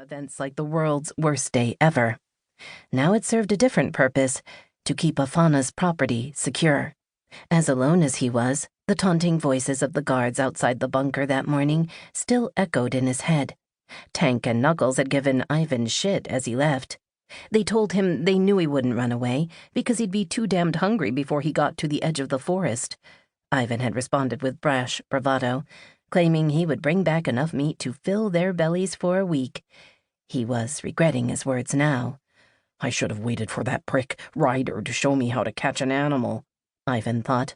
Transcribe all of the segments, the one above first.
events like the world's worst day ever. Now it served a different purpose, to keep Afana's property secure. As alone as he was, the taunting voices of the guards outside the bunker that morning still echoed in his head. Tank and Knuckles had given Ivan shit as he left. They told him they knew he wouldn't run away because he'd be too damned hungry before he got to the edge of the forest. Ivan had responded with brash bravado, claiming he would bring back enough meat to fill their bellies for a week. He was regretting his words now. I should have waited for that prick, Ryder, to show me how to catch an animal, Ivan thought.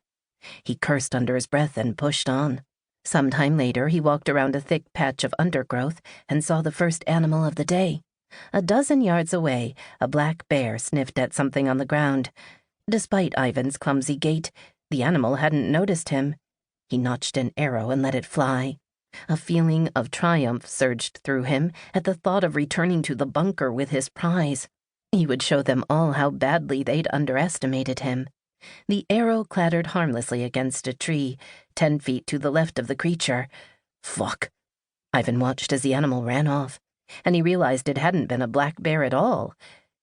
He cursed under his breath and pushed on. Some time later, he walked around a thick patch of undergrowth and saw the first animal of the day. A dozen yards away, a black bear sniffed at something on the ground. Despite Ivan's clumsy gait, the animal hadn't noticed him. He notched an arrow and let it fly. A feeling of triumph surged through him at the thought of returning to the bunker with his prize. He would show them all how badly they'd underestimated him. The arrow clattered harmlessly against a tree, 10 feet to the left of the creature. Fuck. Ivan watched as the animal ran off, and he realized it hadn't been a black bear at all.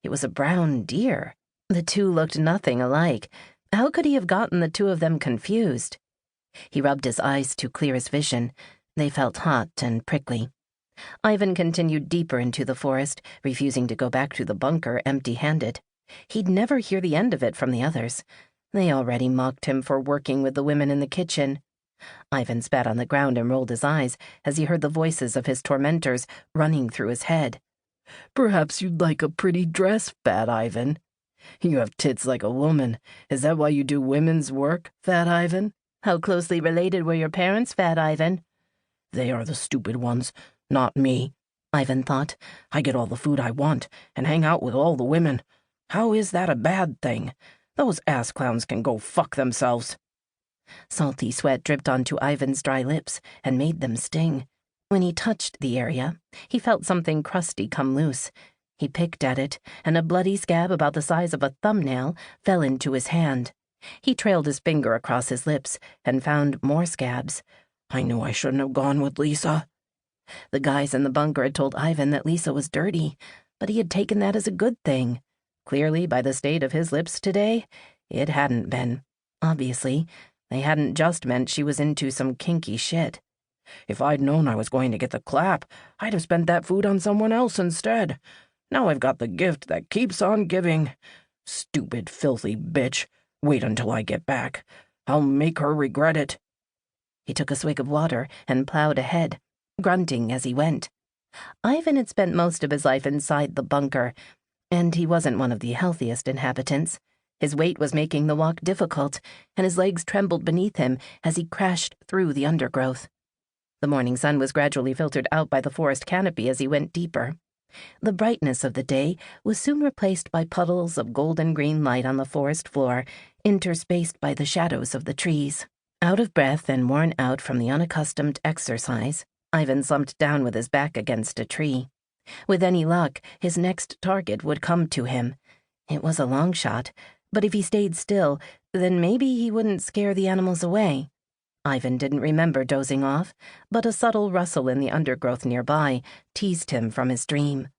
It was a brown deer. The two looked nothing alike. How could he have gotten the two of them confused? He rubbed his eyes to clear his vision. They felt hot and prickly. Ivan continued deeper into the forest, refusing to go back to the bunker empty-handed. He'd never hear the end of it from the others. They already mocked him for working with the women in the kitchen. Ivan spat on the ground and rolled his eyes as he heard the voices of his tormentors running through his head. Perhaps you'd like a pretty dress, Fat Ivan. You have tits like a woman. Is that why you do women's work, Fat Ivan? How closely related were your parents, Fat Ivan? They are the stupid ones, not me, Ivan thought. I get all the food I want and hang out with all the women. How is that a bad thing? Those ass clowns can go fuck themselves. Salty sweat dripped onto Ivan's dry lips and made them sting. When he touched the area, he felt something crusty come loose. He picked at it, and a bloody scab about the size of a thumbnail fell into his hand. He trailed his finger across his lips and found more scabs. I knew I shouldn't have gone with Lisa. The guys in the bunker had told Ivan that Lisa was dirty, but he had taken that as a good thing. Clearly, by the state of his lips today, it hadn't been. Obviously, they hadn't just meant she was into some kinky shit. If I'd known I was going to get the clap, I'd have spent that food on someone else instead. Now I've got the gift that keeps on giving. Stupid, filthy bitch. Wait until I get back. I'll make her regret it. He took a swig of water and plowed ahead, grunting as he went. Ivan had spent most of his life inside the bunker, and he wasn't one of the healthiest inhabitants. His weight was making the walk difficult, and his legs trembled beneath him as he crashed through the undergrowth. The morning sun was gradually filtered out by the forest canopy as he went deeper. The brightness of the day was soon replaced by puddles of golden-green light on the forest floor, interspaced by the shadows of the trees. Out of breath and worn out from the unaccustomed exercise, Ivan slumped down with his back against a tree. With any luck, his next target would come to him. It was a long shot, but if he stayed still, then maybe he wouldn't scare the animals away. Ivan didn't remember dozing off, but a subtle rustle in the undergrowth nearby teased him from his dream.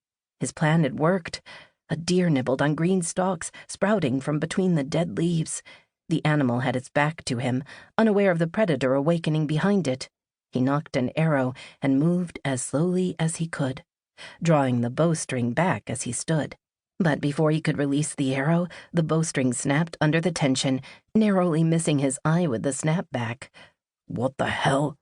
His plan had worked. A deer nibbled on green stalks sprouting from between the dead leaves. The animal had its back to him, unaware of the predator awakening behind it. He nocked an arrow and moved as slowly as he could, drawing the bowstring back as he stood. But before he could release the arrow, the bowstring snapped under the tension, narrowly missing his eye with the snapback. What the hell?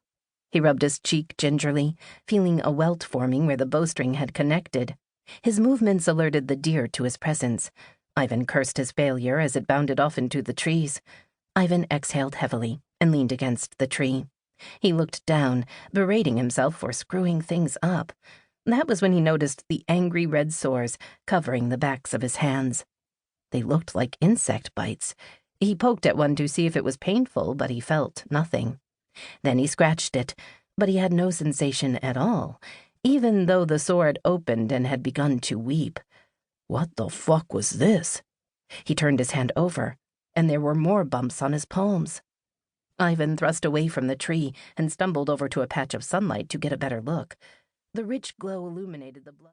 He rubbed his cheek gingerly, feeling a welt forming where the bowstring had connected. His movements alerted the deer to his presence. Ivan cursed his failure as it bounded off into the trees. Ivan exhaled heavily and leaned against the tree. He looked down, berating himself for screwing things up. That was when he noticed the angry red sores covering the backs of his hands. They looked like insect bites. He poked at one to see if it was painful, but he felt nothing. Then he scratched it, but he had no sensation at all, even though the sore had opened and had begun to weep. What the fuck was this? He turned his hand over, and there were more bumps on his palms. Ivan thrust away from the tree and stumbled over to a patch of sunlight to get a better look. The rich glow illuminated the blood.